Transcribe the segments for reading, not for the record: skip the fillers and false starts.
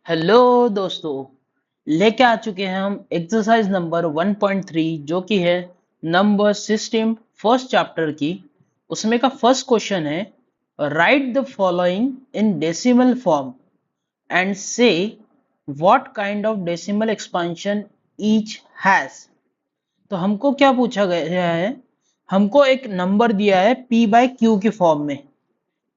Hello दोस्तों, लेके आ चुके हैं हम एक्सरसाइज नंबर 1.3 जो कि है नंबर सिस्टम फर्स्ट चैप्टर की। उसमें का फर्स्ट क्वेश्चन है, write the following in decimal form and से what kind of decimal expansion each has. तो हमको क्या पूछा गया है, हमको एक नंबर दिया है p बाय क्यू के फॉर्म में।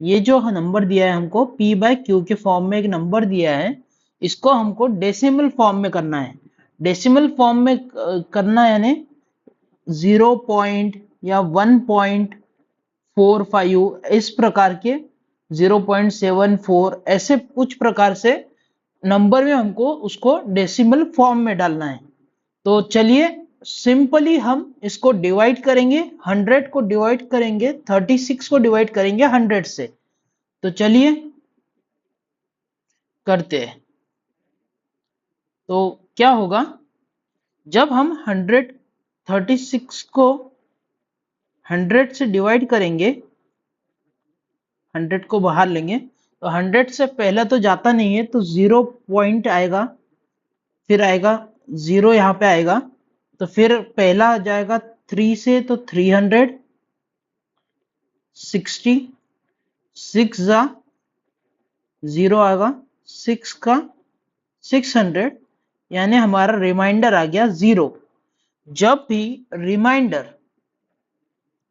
ये जो नंबर दिया है हमको p बाय क्यू के फॉर्म में एक नंबर दिया है, इसको हमको डेसिमल फॉर्म में करना है। डेसिमल फॉर्म में करना है, यानी 0 या 1.45 इस प्रकार के, 0.74 ऐसे कुछ प्रकार से नंबर में हमको उसको डेसिमल फॉर्म में डालना है। तो चलिए सिंपली हम इसको डिवाइड करेंगे, 100 को डिवाइड करेंगे 36 को डिवाइड करेंगे 100 से। तो चलिए करते हैं। तो क्या होगा, जब हम 136 को 100 से डिवाइड करेंगे, 100 को बाहर लेंगे तो 100 से पहला तो जाता नहीं है, तो 0 पॉइंट आएगा, फिर आएगा 0 यहाँ पे आएगा, तो फिर पहला आ जाएगा 3 से, तो 300, 60, 6 जा 0 आएगा, 6 का 600, यानी हमारा रिमाइंडर आ गया 0। जब भी रिमाइंडर,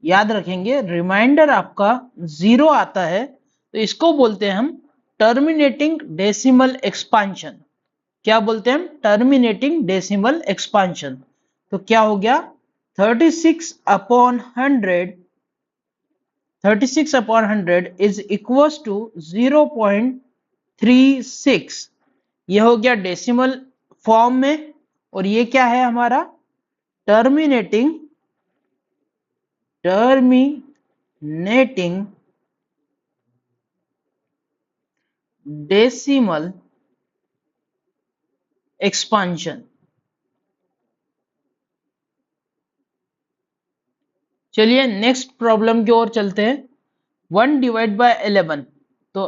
याद रखेंगे, रिमाइंडर आपका 0 आता है तो इसको बोलते हैं हम टर्मिनेटिंग डेसिमल एक्सपांशन। क्या बोलते हैं हम? Terminating decimal expansion. तो क्या हो गया, 36 अपॉन 100 इज इक्वल टू 0.36। यह हो गया डेसिमल फॉर्म में, और ये क्या है हमारा टर्मिनेटिंग डेसिमल एक्सपांशन। चलिए नेक्स्ट प्रॉब्लम की ओर चलते हैं। 1 डिवाइड बाय 11, तो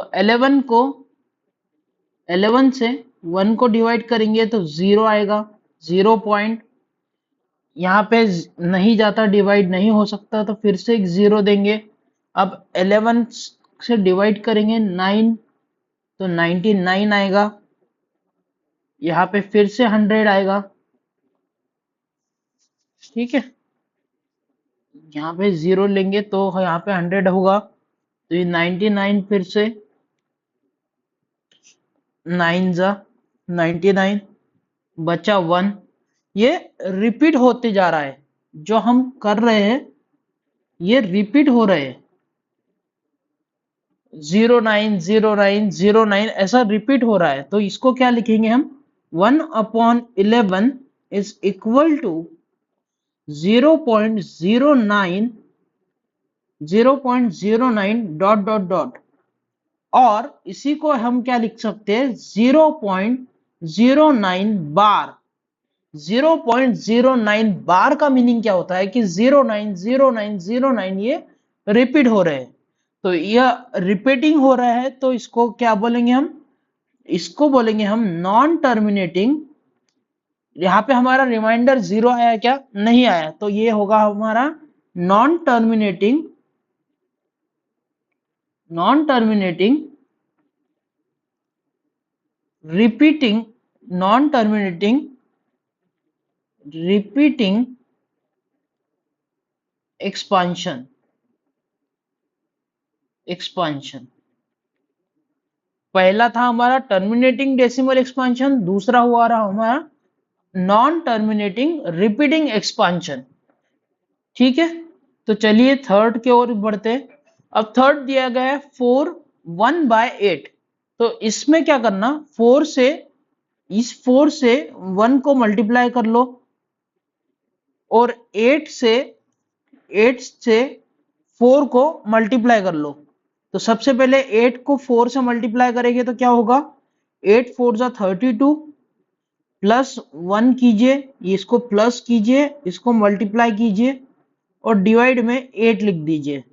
11 से 1 को डिवाइड करेंगे तो 0 आएगा, 0 पॉइंट यहाँ पे नहीं जाता, डिवाइड नहीं हो सकता, तो फिर से एक 0 देंगे। अब 11 से डिवाइड करेंगे 9, तो 99 आएगा, यहाँ पे फिर से 100 आएगा, ठीक है। यहाँ पे 0 लेंगे तो यहाँ पे 100 होगा, तो ये 99, फिर से 9 जा 99, बचा 1। ये रिपीट होते जा रहा है, जो हम कर रहे हैं ये रिपीट हो रहे हैं, 090909 ऐसा रिपीट हो रहा है। तो इसको क्या लिखेंगे हम, 1/11 is equal to 0.09 dot dot dot, और इसी को हम क्या लिख सकते हैं, 0.09 बार। 0.09 बार का मीनिंग क्या होता है कि 090909 ये रिपीट हो रहे हैं, तो यह रिपीटिंग हो रहा है, तो इसको क्या बोलेंगे हम, इसको बोलेंगे हम नॉन टर्मिनेटिंग। यहाँ पे हमारा रिमाइंडर 0 आया क्या? नहीं आया, तो ये होगा हमारा non terminating repeating non terminating repeating expansion. पहला था हमारा टर्मिनेटिंग डेसिमल एक्सपांशन, दूसरा हुआ रहा हमारा नॉन टर्मिनेटिंग रिपीटिंग एक्सपांशन, ठीक है। तो चलिए थर्ड की ओर बढ़ते हैं। अब थर्ड दिया गया है 4 1/8, तो इसमें क्या करना, 4 से, इस 4 से 1 को मल्टीप्लाई कर लो, और 8 से 4 को मल्टीप्लाई कर लो। तो सबसे पहले 8 को 4 से मल्टीप्लाई करेंगे तो क्या होगा, 8 4 जा 32, प्लस 1 कीजिए, इसको प्लस कीजिए, इसको मल्टीप्लाई कीजिए, और डिवाइड में 8 लिख दीजिए।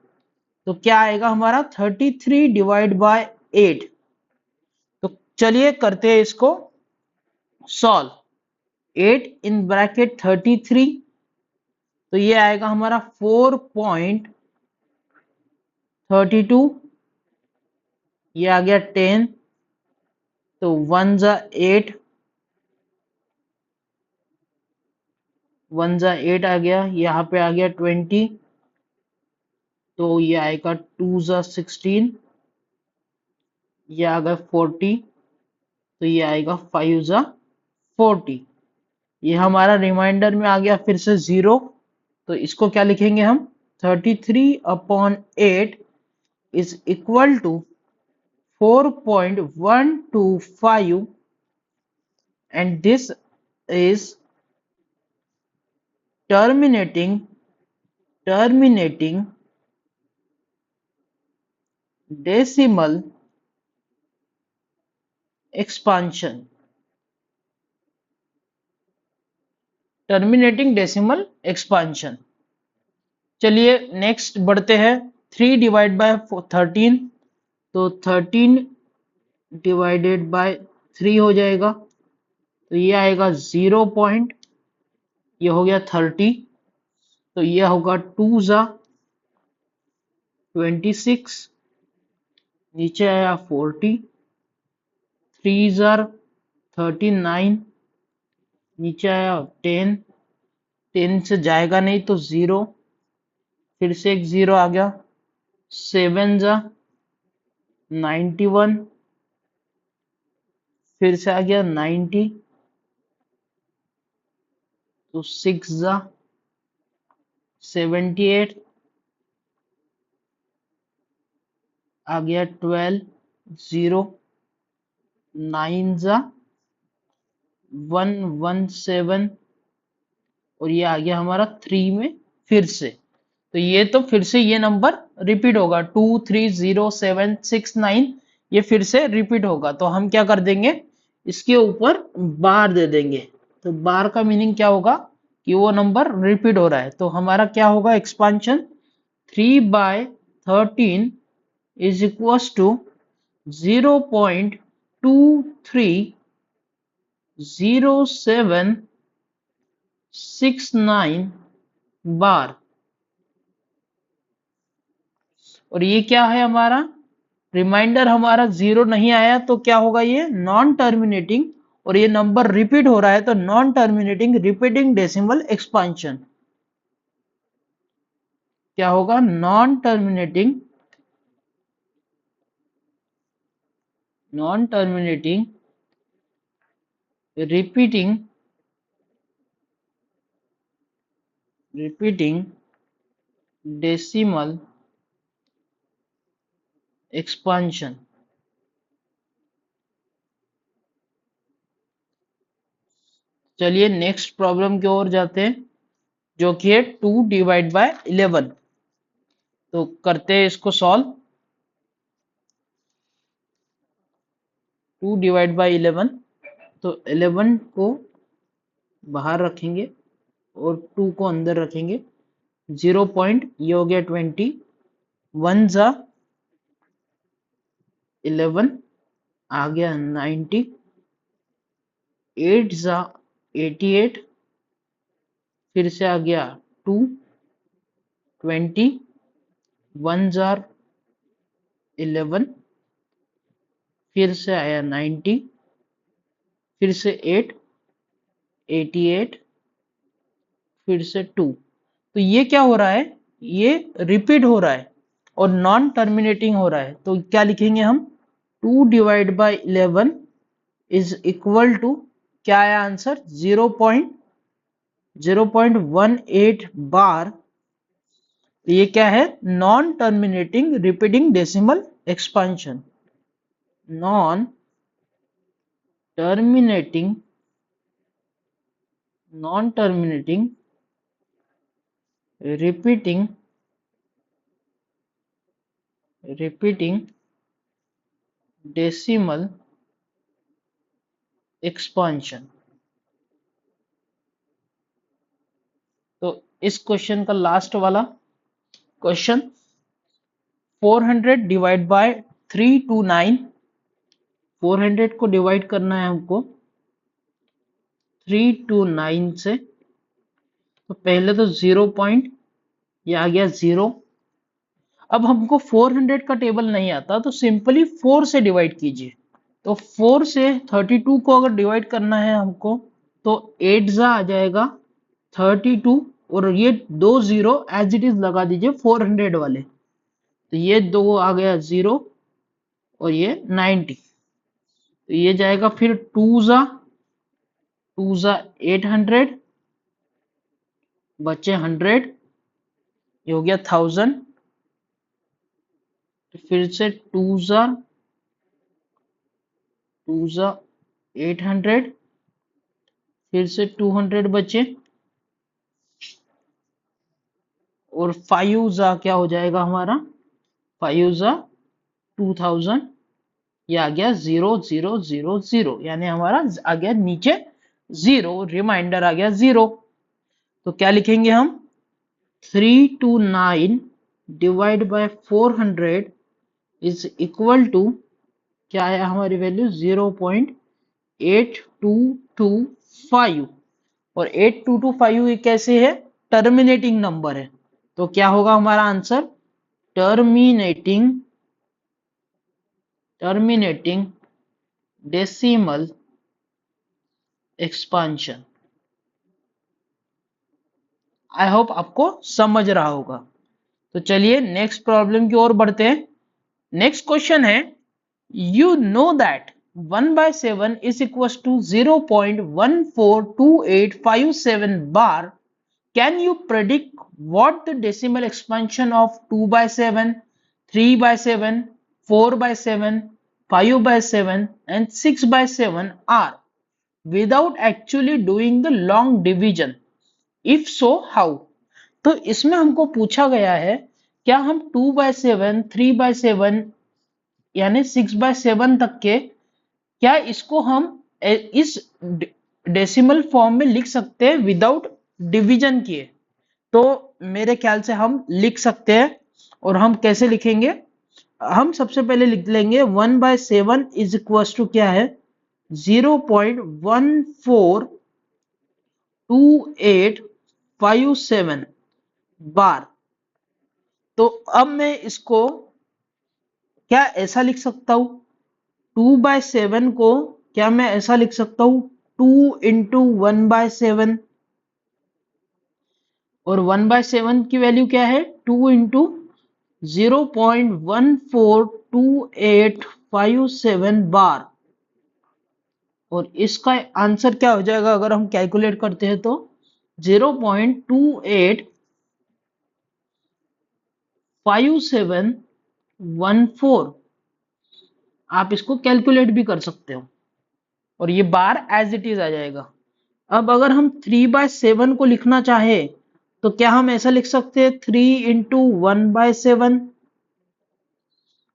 तो क्या आएगा हमारा 33 डिवाइड बाय 8। तो चलिए करते हैं इसको सॉल्व। 8 इन ब्रैकेट 33, तो ये आएगा हमारा 4.32। ये आ गया 10, तो 1 जा 8, 1 जा 8 आ गया। यहाँ पे आ गया 20, तो ये आएगा 2 जा 16, ये आ गया 40, तो ये आएगा 5 जा 40। ये हमारा रिमाइंडर में आ गया फिर से 0, तो इसको क्या लिखेंगे हम, 33/8 is equal to 4.125, and this is terminating decimal expansion, चलिए नेक्स्ट बढ़ते हैं। 3 डिवाइड बाय 13, तो 13 डिवाइडेड बाय 3 हो जाएगा, तो ये आएगा 0 पॉइंट, ये हो गया 30, तो ये होगा 2 जा 26, नीचे आया 40, 3 जा 39, नीचे आया 10, 10 से जाएगा नहीं तो 0, फिर से एक 0 आ गया, 7 जा 91, फिर से आ गया 90, तो 6 जा 78, आ गया 12, 0, 9 जा 117, और ये आ गया हमारा 3 में फिर से। तो ये तो फिर से ये नंबर रिपीट होगा, 2 3 0 7 6 9, ये फिर से रिपीट होगा। तो हम क्या कर देंगे, इसके ऊपर बार दे देंगे। तो बार का मीनिंग क्या होगा कि वो नंबर रिपीट हो रहा है। तो हमारा क्या होगा एक्सपांशन, 3/13 इज इक्वल टू 0.230769 बार। और ये क्या है हमारा रिमाइंडर, हमारा 0 नहीं आया तो क्या होगा, ये नॉन टर्मिनेटिंग, और ये नंबर रिपीट हो रहा है तो non terminating repeating decimal expansion. क्या होगा, non terminating repeating decimal expansion. चलिए नेक्स्ट प्रॉब्लम की ओर जाते हैं, जो कि है 2 डिवाइड बाय 11। तो करते हैं इसको सॉल्व। 2 डिवाइड बाय 11, तो 11 को बाहर रखेंगे और 2 को अंदर रखेंगे। 0 पॉइंट, ये हो गया 20, 1 जा 11, आ गया 90, 8 जा 88, फिर से आ गया 2, 20, 1 जार 11, फिर से आया 90, फिर से 8, 88, फिर से 2। तो ये क्या हो रहा है, ये रिपीट हो रहा है और नॉन टर्मिनेटिंग हो रहा है। तो क्या लिखेंगे हम, 2 divide by 11 is equal to, क्या आया आंसर, 0.18 बार। ये क्या है, non terminating repeating decimal expansion. Non terminating repeating decimal expansion. तो इस क्वेश्चन का लास्ट वाला क्वेश्चन, 400 डिवाइड बाय 329, 400 को डिवाइड करना है हमको 3 to 9 से। तो पहले तो 0 पॉइंट, ये आ गया 0। अब हमको 400 का टेबल नहीं आता तो सिंपली 4 से डिवाइड कीजिए। तो 4 से 32 को अगर डिवाइड करना है हमको तो 8 जा आ जाएगा 32, और ये 2 0 एज इट इज लगा दीजिए 400 वाले। तो ये 2 आ गया 0 और ये 90। तो ये जाएगा फिर 2 जा 800, बचे 100, ये हो गया 1000। तो फिर से 2 जा 800, फिर से 200 बचे, और 5 जा क्या हो जाएगा हमारा, 5 जा 2000। ये आ गया 0 0 0 0, यानी हमारा आ गया नीचे 0, रिमाइंडर आ गया 0। तो क्या लिखेंगे हम, 3 to 9 divide by 400 is equal to, क्या है हमारी वैल्यू, 0.8225। और 8225 ये कैसे है, टर्मिनेटिंग नंबर है। तो क्या होगा हमारा answer, terminating decimal expansion. I hope आपको समझ रहा होगा। तो चलिए नेक्स्ट प्रॉब्लम की ओर बढ़ते हैं। नेक्स्ट क्वेश्चन है, you know that 1/7 is equals to 0.142857 bar. Can you predict what the decimal expansion of 2/7, 3/7, 4/7, 5/7 and 6/7 are without actually doing the long division? If so, how? तो इसमें हमको पूछा गया है, क्या हम 2/7, 3/7 यानी 6/7 तक के, क्या इसको हम इस डेसिमल फॉर्म में लिख सकते हैं विदाउट डिवीजन किए? तो मेरे ख्याल से हम लिख सकते हैं। और हम कैसे लिखेंगे, हम सबसे पहले लिख लेंगे 1/7 इज इक्वल टू क्या है, 0.142857 बार। तो अब मैं इसको क्या ऐसा लिख सकता हूं, 2/7 को क्या मैं ऐसा लिख सकता हूं, 2 इंटू 1/7, और 1/7 की वैल्यू क्या है, 2 इंटू 0.142857 बार। और इसका आंसर क्या हो जाएगा अगर हम कैलकुलेट करते हैं तो 0.285714। आप इसको कैलकुलेट भी कर सकते हो और ये बार एज इट इज आ जाएगा। अब अगर हम 3/7 को लिखना चाहे तो क्या हम ऐसा लिख सकते हैं, 3 इंटू 1/7,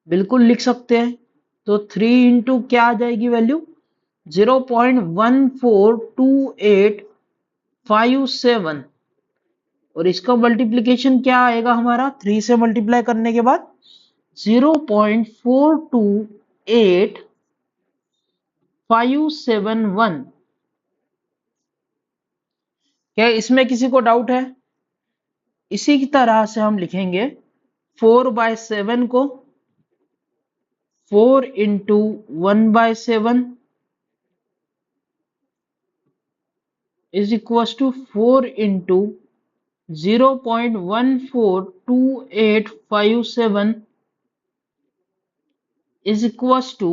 बिल्कुल लिख सकते हैं। तो 3 इंटू क्या आ जाएगी वैल्यू, 0.142857, और इसका मल्टीप्लीकेशन क्या आएगा हमारा, 3 से मल्टीप्लाई करने के बाद 0.428571। क्या इसमें किसी को डाउट है? इसी की तरह से हम लिखेंगे 4/7 को 4 into 1/7 is equal to 4 into 0.142857 is equals to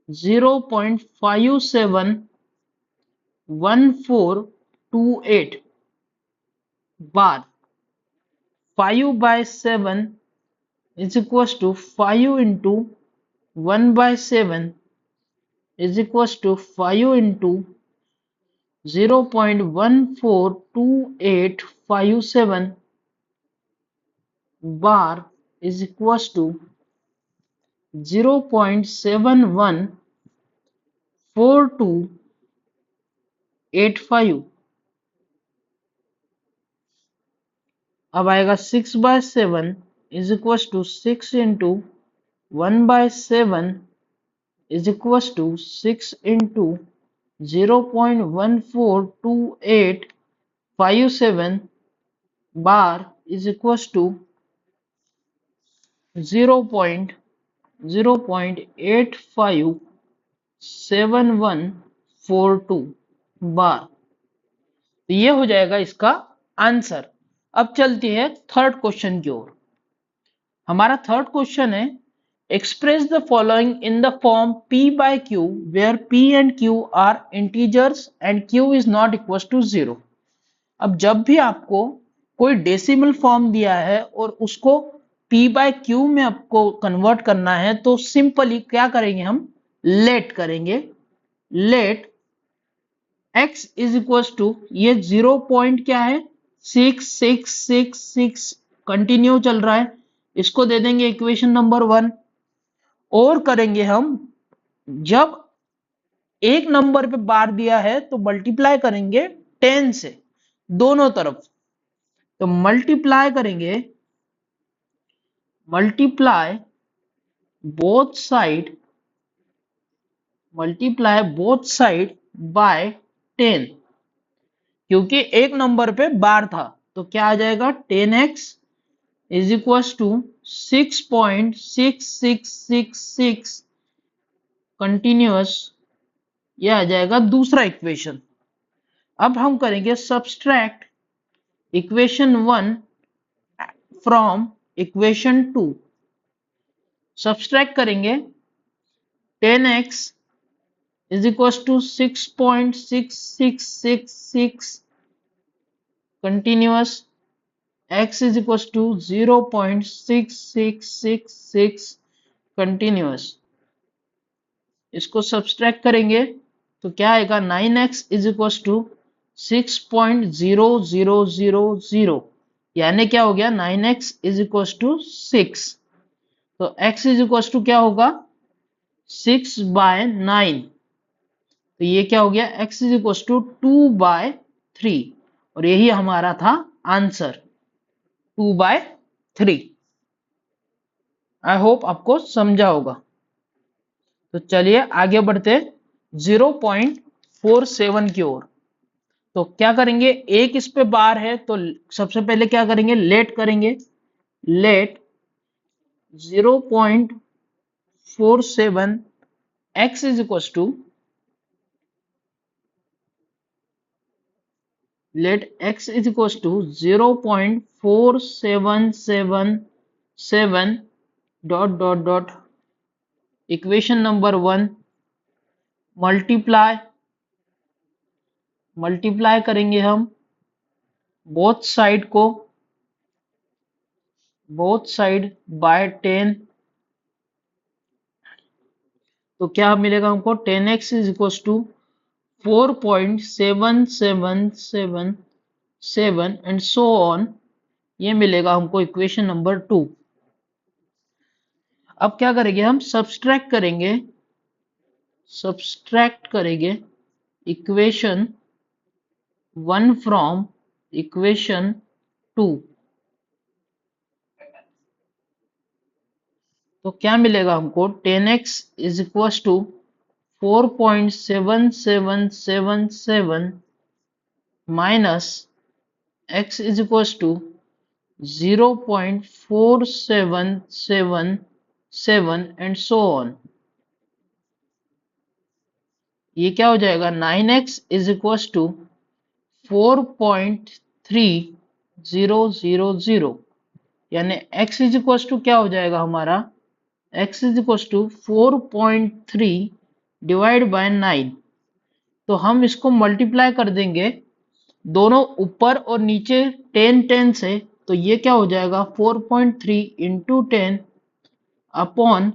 0.571428 bar. 5/7 is equals to 5 into 1/7 is equals to 5 into 0.142857 bar is equals to 0.714285। अब आएगा 6/7 is equal to 6 into 1/7 is equal to 6 into 0.142857 bar is equal to 0.857142 bar. तो ये हो जाएगा इसका answer. अब चलती है थर्ड क्वेश्चन की ओर। हमारा थर्ड क्वेश्चन है express the following in the form p by q where p and q are integers and q is not equals to 0। अब जब भी आपको कोई डेसिमल फॉर्म दिया है और उसको p by q में आपको कन्वर्ट करना है तो सिंपली क्या करेंगे, हम लेट करेंगे। Let x is equal to ये 0 पॉइंट क्या है 6666 कंटिन्यू चल रहा है, इसको दे देंगे इक्वेशन नंबर 1। और करेंगे हम, जब एक नंबर पे बार दिया है तो मल्टीप्लाई करेंगे 10 से दोनों तरफ। तो मल्टीप्लाई करेंगे, multiply both side, multiply both side by 10, क्योंकि एक नंबर पे बार था तो क्या आ जाएगा 10x is equal to 6.6666 continuous, ये आ जाएगा दूसरा इक्वेशन। अब हम करेंगे subtract equation 1 from equation 2। Subtract करेंगे 10x is equal to 6.6666 continuous, x is equal to 0.6666 continuous. इसको सब्सट्रैक्ट करेंगे तो क्या आएगा 9x इज इक्वल टू 6.0000, यानी क्या हो गया 9x इज इक्वल टू 6। तो x इज इक्वल टू क्या होगा 6/9, तो ये क्या हो गया x इज इक्वल टू 2/3, और यही हमारा था आंसर 2/3। आई होप आपको समझा होगा। तो चलिए आगे बढ़ते 0.47 की ओर। तो क्या करेंगे, एक इस पे बार है तो सबसे पहले क्या करेंगे लेट करेंगे। Let 0.47 x is equal to, let x is equals to 0.4777 dot dot dot equation number 1 multiply करेंगे हम बोथ साइड को, बोथ साइड बाय 10। तो क्या मिलेगा हमको 10x is equal to 4.7777 and so on, ये मिलेगा हमको इक्वेशन नंबर 2। अब क्या करेंगे हम सब्सट्रैक्ट करेंगे इक्वेशन 1 फ्रॉम इक्वेशन 2। तो क्या मिलेगा हमको 10x is equal to 4.7777 minus x is equal to 0.4777 and so on. ये क्या हो जाएगा 9x इज इक्वल टू 4.3000, यानी x इज इक्वल टू क्या हो जाएगा हमारा x is equal to 4.3 divide by 9। तो हम इसको मल्टीप्लाई कर देंगे दोनों ऊपर और नीचे 10 से, तो ये क्या हो जाएगा 4.3 इंटू 10 अपॉन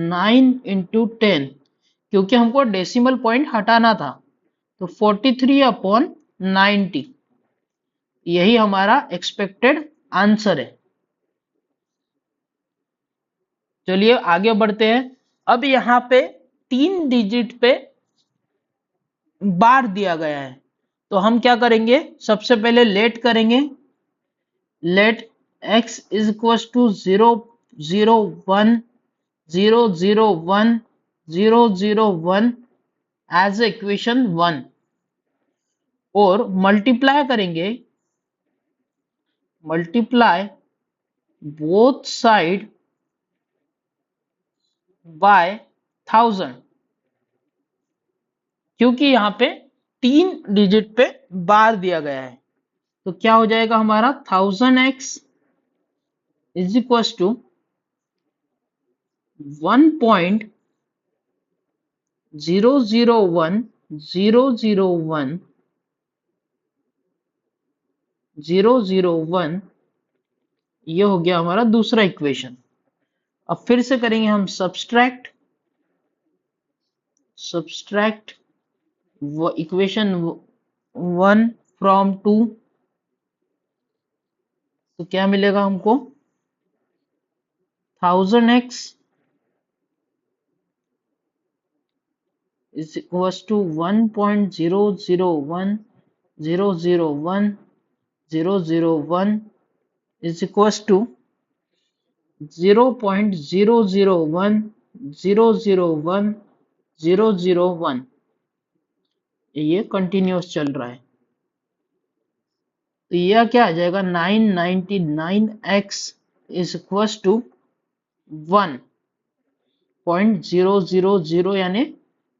9 इंटू 10, क्योंकि हमको डेसिमल पॉइंट हटाना था। तो 43 अपॉन 90, यही हमारा एक्सपेक्टेड आंसर है। चलिए आगे बढ़ते हैं। अब यहाँ पे 3 डिजिट पे बार दिया गया है, तो हम क्या करेंगे सबसे पहले लेट करेंगे। Let x is equal to 0010010 001 as equation 1 और मल्टीप्लाई करेंगे, मल्टीप्लाई बोथ साइड बाय 1000, क्योंकि यहाँ पे 3 डिजिट पे बार दिया गया है। तो क्या हो जाएगा हमारा 1000x इज इक्वल टू 1.001001001, ये हो गया हमारा दूसरा इक्वेशन। अब फिर से करेंगे हम सब्सट्रैक्ट इक्वेशन 1 फ्रॉम 2, तो क्या मिलेगा हमको 1000x is equals to 1.001001001 is equals to 0.001001001। ये कंटिन्यूस चल रहा है, तो यह क्या आ जाएगा 999x is equals to 1.000, यानी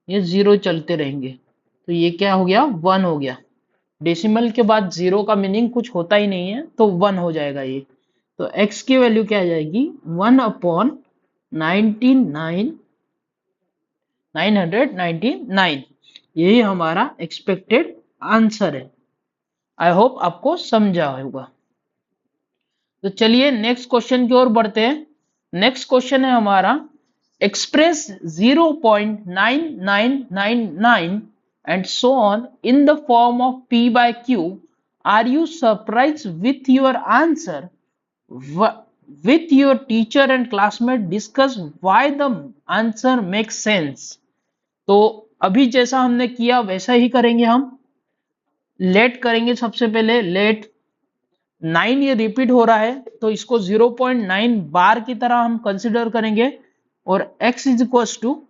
ये जीरो चलते रहेंगे, तो ये क्या हो गया 1 हो गया। डेसिमल के बाद जीरो का मीनिंग कुछ होता ही नहीं है, तो 1 हो जाएगा ये। तो x की वैल्यू क्या आ जाएगी 1/999, यही हमारा एक्सपेक्टेड आंसर है। आई होप आपको समझा होगा। तो चलिए नेक्स्ट क्वेश्चन की ओर बढ़ते हैं। नेक्स्ट क्वेश्चन है हमारा express 0.9999 and so on in the form of p by q. Are you surprised with your answer? With your teacher and classmate discuss why the answer makes sense. तो अभी जैसा हमने किया वैसा ही करेंगे हम। लेट करेंगे सबसे पहले, लेट 9 ये रिपीट हो रहा है तो इसको 0.9 बार की तरह हम कंसिडर करेंगे और x is equal to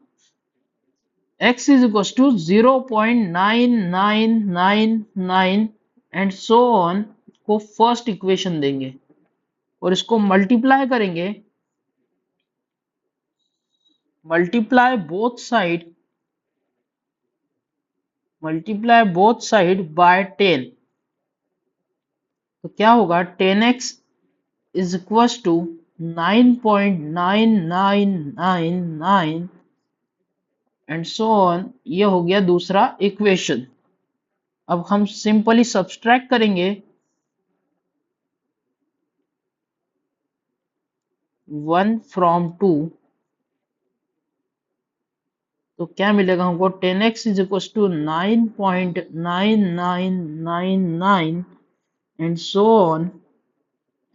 0.9999 and so on को फर्स्ट इक्वेशन देंगे और इसको मल्टीप्लाई करेंगे, मल्टीप्लाई बोथ साइड बाय 10, तो क्या होगा 10x is equal to 9.9999 and so on. ये हो गया दूसरा इक्वेशन। अब हम सिंपली सब्सट्रैक्ट करेंगे 1 फ्रॉम 2, तो क्या मिलेगा हमको 10x is equal to 9.9999 and so on,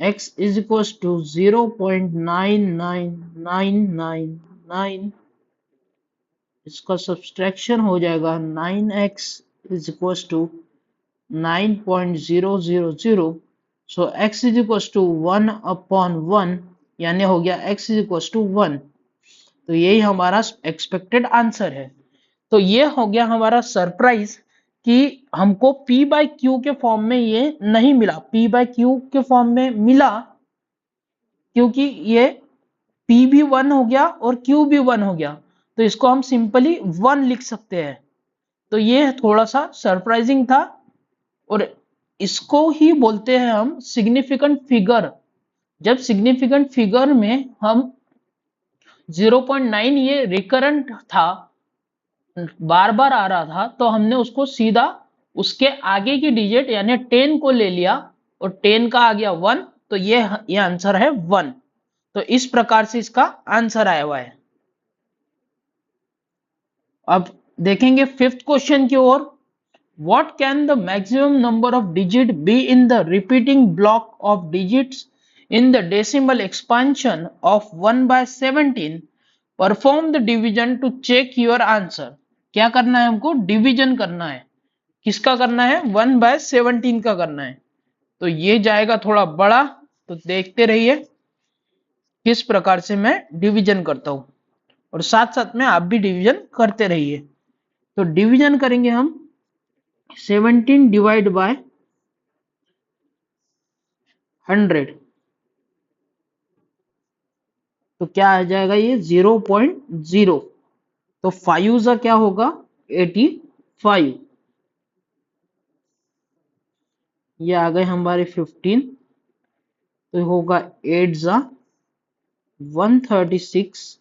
x is equal to 0.99999, इसका सब्सट्रैक्शन हो जाएगा 9x is equal to 9.000, so x is equal to 1/1, यानी हो गया x इज इक्वल टू 1। तो यही हमारा एक्सपेक्टेड आंसर है। तो ये हो गया हमारा सरप्राइज कि हमको p बाय क्यू के फॉर्म में ये नहीं मिला, p बाय क्यू के फॉर्म में मिला क्योंकि ये p भी 1 हो गया और q भी 1 हो गया, तो इसको हम सिंपली 1 लिख सकते हैं। तो ये थोड़ा सा सरप्राइजिंग था और इसको ही बोलते हैं हम सिग्निफिकेंट फिगर। जब सिग्निफिकेंट फिगर में हम 0.9 ये रिकरेंट था, बार बार आ रहा था, तो हमने उसको सीधा उसके आगे की डिजिट यानी 10 को ले लिया और 10 का आ गया 1, तो ये आंसर है 1। तो इस प्रकार से इसका आंसर आया हुआ है। अब देखेंगे फिफ्थ क्वेश्चन की ओर। What can the maximum number of digit be in the repeating block of digits in the decimal expansion of 1/17? Perform the division to check your answer. क्या करना है हमको? डिवीजन करना है। किसका करना है? 1/17 का करना है। तो ये जाएगा थोड़ा बड़ा, तो देखते रहिए किस प्रकार से मैं डिवीजन करता हूं। और साथ साथ में आप भी डिवीजन करते रहिए। तो डिवीजन करेंगे हम 17 डिवाइड बाय 100, तो क्या आ जाएगा ये 0.0। तो 5 का क्या होगा 85, ये आ गए हमारे 15, तो होगा 8 जा 136,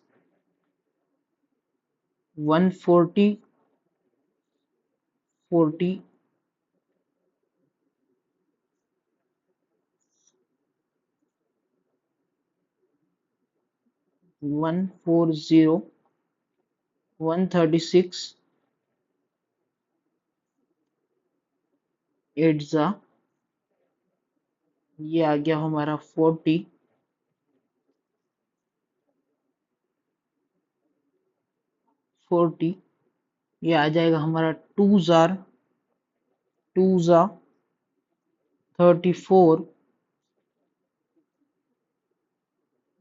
140, 40, 140, 136, 8 जा, ये आ गया हमारा 40, 40, ये आ जाएगा हमारा 2 जार 2 जा 34,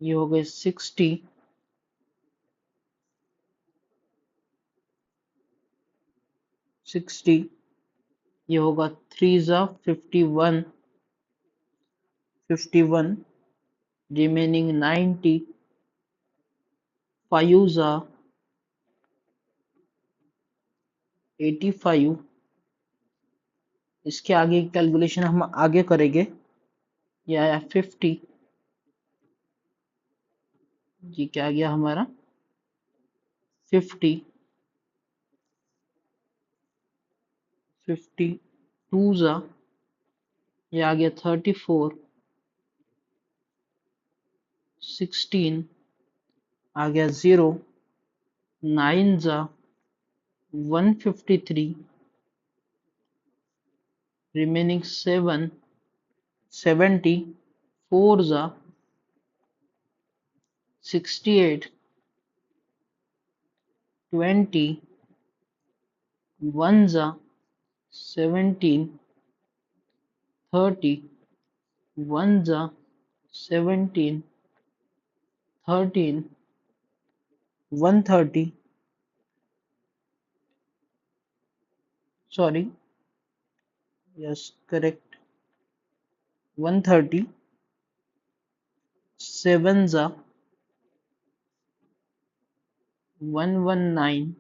ये हो गए 60, 60, ये होगा 3 जा 51, 51, रिमेनिंग 90, 5 जा 85, इसके आगे की कैलकुलेशन हम आगे करेंगे। ये आया 50, ये क्या आ गया हमारा 50, 50, 2 जा, ये आ गया 34, 16, आ गया 0, 9 जा 153, रिमेनिंग 7, 70, 4 जा 68, 20, 1 जा 17, 30, 1 जा 17, 13, 130, sorry, yes, correct, 130, 7 जा 119,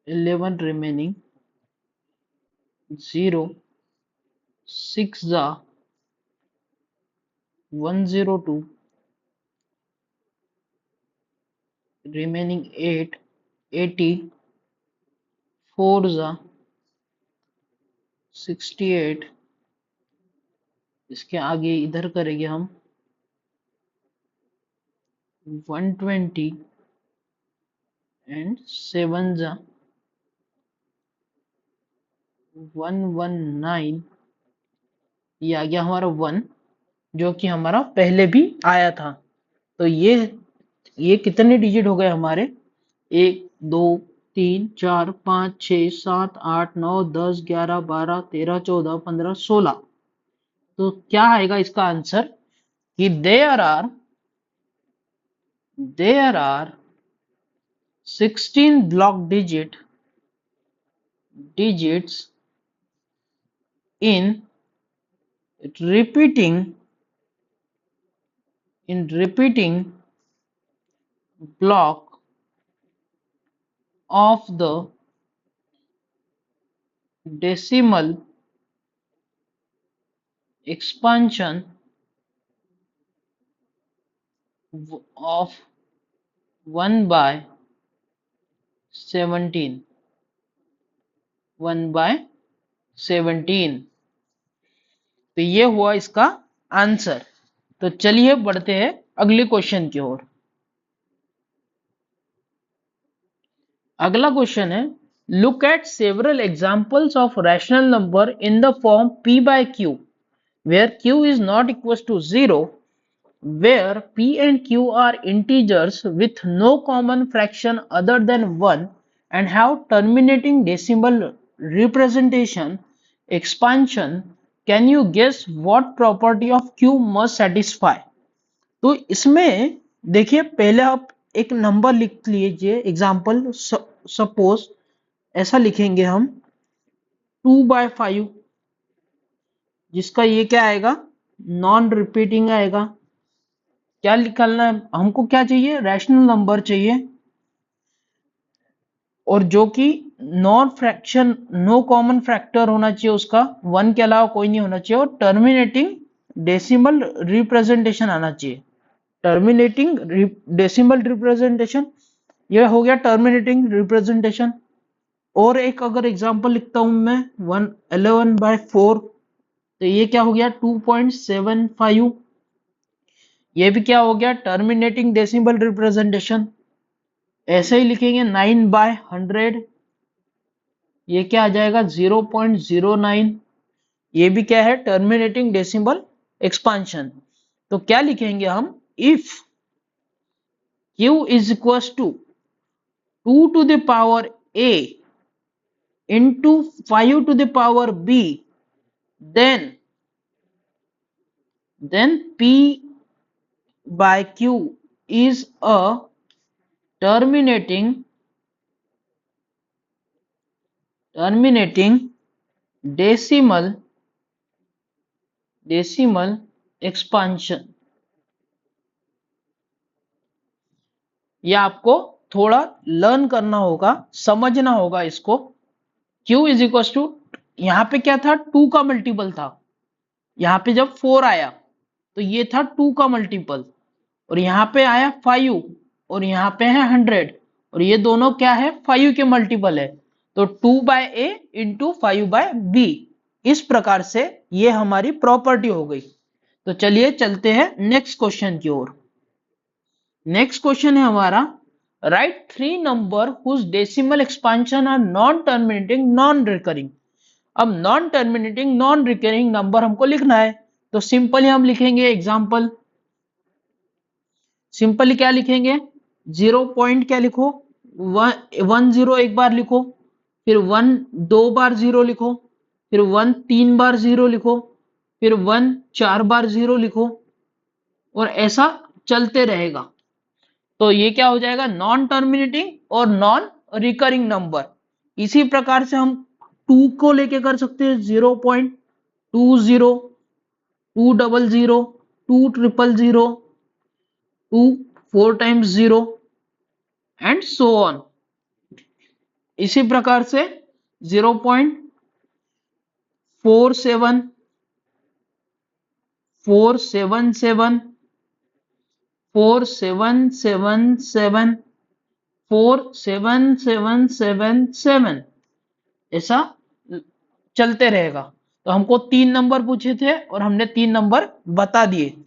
11 remaining, 0, 6 जा 102, remaining 8, 80, 4 जा 68, इसके आगे इधर करेंगे हम 120 एंड 7 जा 119, ये आ गया हमारा 1, जो कि हमारा पहले भी आया था। तो ये कितने डिजिट हो गए हमारे 1 2 3 4 5 6 7 8 9 10 11 12 13 14 15 16। तो क्या आएगा इसका आंसर कि there are 16 block digits in repeating block of the decimal expansion of 1 by 17, 1 by 17। तो ये हुआ इसका आंसर। तो चलिए बढ़ते हैं अगले क्वेश्चन की ओर। अगला क्वेश्चन है, look at several examples of rational number in the form p by q where q is not equals to 0, where p and q are integers with no common fraction other than 1 and have terminating decimal representation expansion. Can you guess what property of q must satisfy? तो इसमें देखिए, पहले आप एक number लिख लीजिए, example suppose ऐसा लिखेंगे हम 2/5, जिसका ये क्या आएगा, नॉन रिपीटिंग आएगा। क्या निकालना है हमको, क्या चाहिए, रैशनल नंबर चाहिए, और जो कि non fraction, no common factor होना चाहिए उसका, 1 के अलावा कोई नहीं होना चाहिए, और टर्मिनेटिंग डेसिमल रिप्रेजेंटेशन आना चाहिए। टर्मिनेटिंग डेसिमल रिप्रेजेंटेशन, ये हो गया टर्मिनेटिंग रिप्रेजेंटेशन। और एक अगर एग्जांपल लिखता हूं मैं 11/4, तो ये क्या हो गया 2.75, ये भी क्या हो गया टर्मिनेटिंग डेसिमल रिप्रेजेंटेशन। ऐसे ही लिखेंगे 9/100, ये क्या आ जाएगा 0.09, ये भी क्या है टर्मिनेटिंग डेसिमल एक्सपांशन। तो क्या लिखेंगे हम, if q is equal to 2 to the power a into 5 to the power b, then p by q is a terminating decimal expansion। ये आपको थोड़ा लर्न करना होगा, समझना होगा इसको। q इज इक्वल टू, यहाँ पे क्या था 2 का मल्टीपल था, यहाँ पे जब 4 आया तो ये था 2 का मल्टीपल, और यहाँ पे आया 5, और यहाँ पे है 100, और ये दोनों क्या है 5 के मल्टीपल है, तो 2/a इंटू 5/b। इस प्रकार से ये हमारी प्रॉपर्टी हो गई। तो चलिए चलते हैं नेक्स्ट क्वेश्चन की ओर। नेक्स्ट क्वेश्चन है हमारा, write 3 number whose decimal expansion are non terminating non recurring. अब non terminating non recurring number हमको लिखना है, तो सिंपली हम लिखेंगे एग्जाम्पल, सिंपली क्या लिखेंगे, 0 पॉइंट क्या लिखो, 1 0 एक बार लिखो, फिर 1 2 बार 0 लिखो, फिर 1 3 बार 0 लिखो, फिर 1 4 बार 0 लिखो, और ऐसा चलते रहेगा। तो ये क्या हो जाएगा, नॉन टर्मिनेटिंग और नॉन रिकरिंग नंबर। इसी प्रकार से हम 2 को लेके कर सकते हैं, 0.20, 200, 200, 2 4 times 0 एंड सो ऑन। इसी प्रकार से 0.47, 477, 4777, 47777, ऐसा चलते रहेगा। तो हमको 3 नंबर पूछे थे और हमने 3 नंबर बता दिए।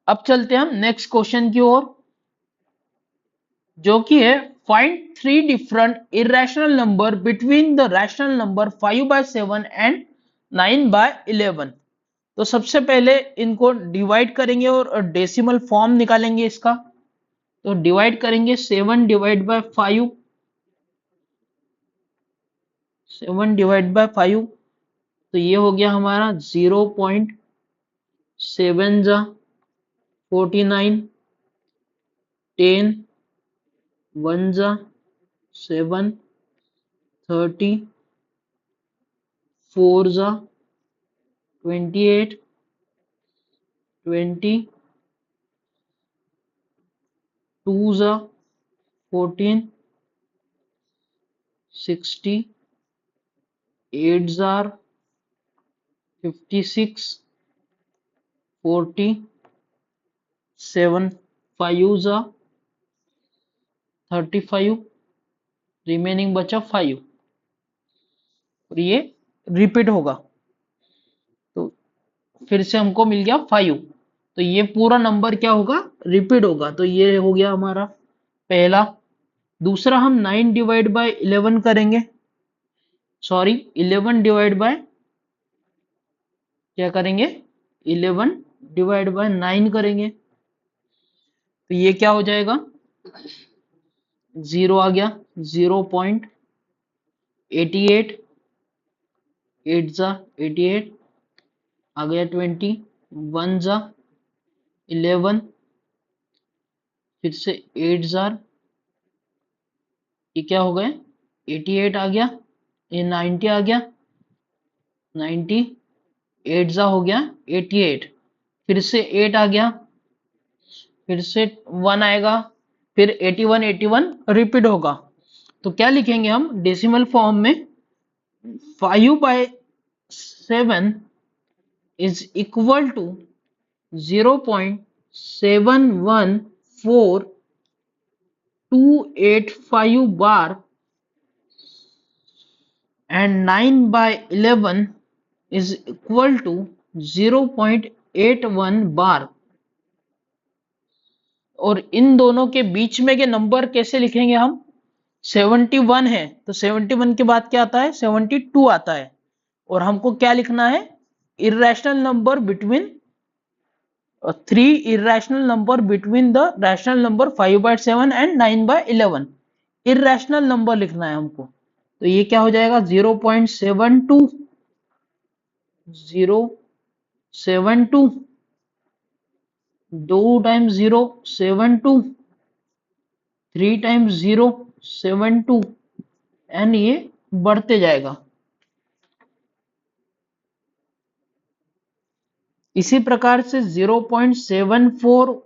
अब चलते हैं हम नेक्स्ट क्वेश्चन की ओर, जो कि है find 3 different irrational number between the rational number 5/7 and 9/11। तो सबसे पहले इनको डिवाइड करेंगे और डेसिमल फॉर्म निकालेंगे इसका। तो डिवाइड करेंगे 7 डिवाइड बाय 5, 7 डिवाइड बाय 5, तो ये हो गया हमारा 0.7 जा 49, 10 1 जा 7, 30, 4 जा 28, 20, 2 जा 14, 60, 8 जार 56, 40, 7 5 जा 35, रिमेनिंग बचा 5, और ये रिपीट होगा, तो फिर से हमको मिल गया 5। तो ये पूरा नंबर क्या होगा, रिपीट होगा। तो ये हो गया हमारा पहला। दूसरा हम 9 डिवाइड बाय 11 करेंगे, सॉरी 11 डिवाइड बाय, क्या करेंगे 11 डिवाइड बाय 9 करेंगे, तो ये क्या हो जाएगा, 0 आ गया, 0.88, 8 जा 88, आ गया 20, 1 जा 11, फिर से 8 जार, ये क्या हो गए 88 आ गया, ये 90 आ गया, 90 8 जा हो गया 88, फिर से 8 आ गया, फिर से 1 आएगा, फिर 81 81 रिपीट होगा। तो क्या लिखेंगे हम डेसिमल फॉर्म में, 5/7 is equal to 0.714285 bar and 9/11 is equal to 0.81 बार। और इन दोनों के बीच में के नंबर कैसे लिखेंगे हम, 71 है तो 71 के बाद क्या आता है 72 आता है, और हमको क्या लिखना है irrational number between 3 irrational number between the rational number 5/7 and 9/11, irrational number लिखना है हमको। तो ये क्या हो जाएगा 0.72, 0.72, 2 टाइम्स 0.72, 3 टाइम्स 0.72 एंड ये बढ़ते जाएगा। इसी प्रकार से 0.74,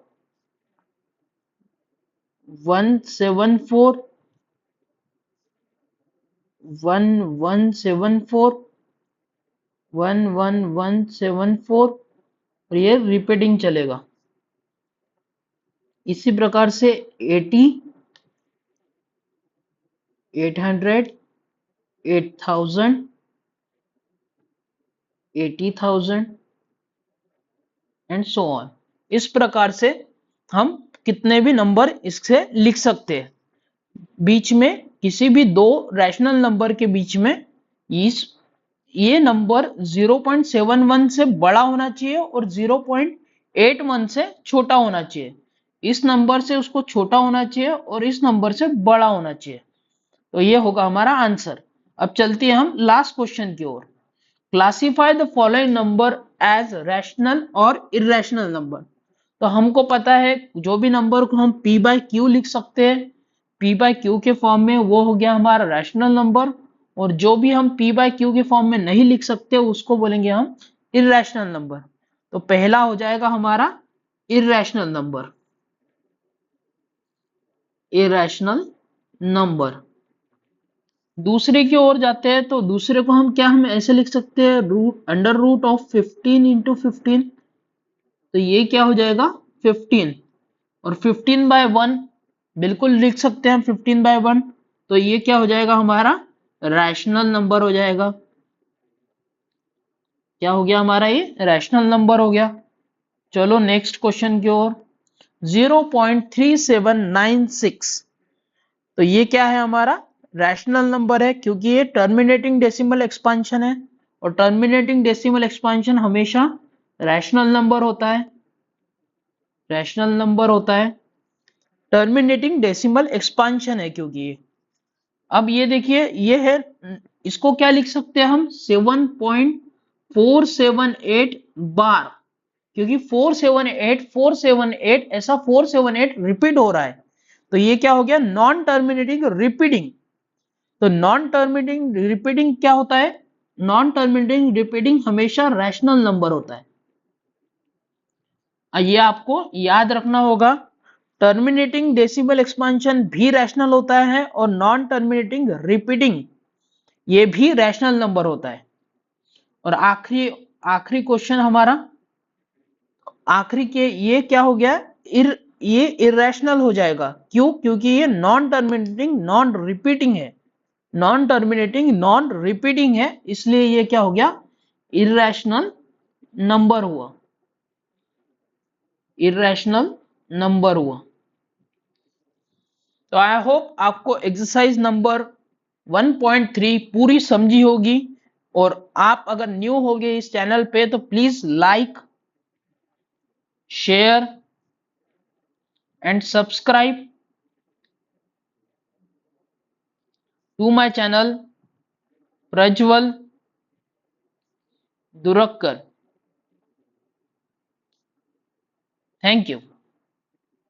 174, 1174, 11174 और ये रिपीटिंग चलेगा। इसी प्रकार से 80, 800, 8000, 80,000 एंड सो ऑन। इस प्रकार से हम कितने भी नंबर इससे लिख सकते हैं। बीच में किसी भी दो रैशनल नंबर के बीच में ये नंबर 0.71 से बड़ा होना चाहिए और 0.81 से छोटा होना चाहिए। इस नंबर से उसको छोटा होना चाहिए और इस नंबर से बड़ा होना चाहिए। तो ये होगा हमारा आंसर। अब चलते हैं हम लास्ट क्वेश्चन की ओर। Classify the following number as rational और इरेशनल नंबर। तो हमको पता है जो भी नंबर को हम p बाय क्यू लिख सकते हैं, p बाय क्यू के फॉर्म में, वो हो गया हमारा रैशनल नंबर, और जो भी हम p बाय क्यू के फॉर्म में नहीं लिख सकते उसको बोलेंगे हम इरेशनल नंबर। तो पहला हो जाएगा हमारा इरेशनल नंबर, इरेशनल नंबर। दूसरे की ओर जाते हैं तो दूसरे को हम ऐसे लिख सकते हैं अंडर रूट ऑफ 15 इंटू 15। तो ये क्या हो जाएगा 15, और 15/1 बिल्कुल लिख सकते हैं 15/1। तो ये क्या हो जाएगा हमारा रैशनल नंबर हो जाएगा। क्या हो गया हमारा ये रैशनल नंबर हो गया। चलो नेक्स्ट क्वेश्चन की ओर। 0.3796, तो ये क्या है हमारा रैशनल नंबर है, क्योंकि ये टर्मिनेटिंग डेसिमल एक्सपांशन है, और टर्मिनेटिंग डेसिमल एक्सपांशन हमेशा रैशनल नंबर होता है, रैशनल नंबर होता है। टर्मिनेटिंग डेसिमल एक्सपांशन है क्योंकि ये। अब ये देखिए ये है, इसको क्या लिख सकते हैं हम 7.478 बार, क्योंकि 478 ऐसा 478 रिपीट हो रहा है। तो ये क्या हो गया नॉन टर्मिनेटिंग रिपीटिंग। तो नॉन टर्मिनेटिंग रिपीटिंग क्या होता है, नॉन टर्मिनेटिंग रिपीटिंग हमेशा रैशनल नंबर होता है। ये आपको याद रखना होगा। टर्मिनेटिंग डेसिमल एक्सपांशन भी रैशनल होता है और नॉन टर्मिनेटिंग रिपीटिंग ये भी रैशनल नंबर होता है। और आखिरी आखिरी क्वेश्चन हमारा, आखिरी के ये क्या हो गया ये इरेशनल हो जाएगा। क्यों, क्योंकि ये नॉन टर्मिनेटिंग नॉन रिपीटिंग है, नॉन टर्मिनेटिंग नॉन रिपीटिंग है, इसलिए ये क्या हो गया इरेशनल नंबर हुआ, इरेशनल नंबर हुआ। तो आई होप आपको एक्सरसाइज नंबर 1.3 पूरी समझी होगी। और आप अगर न्यू होगे इस चैनल पे तो please like, share and subscribe to my channel Prajwal Durakkar. Thank you.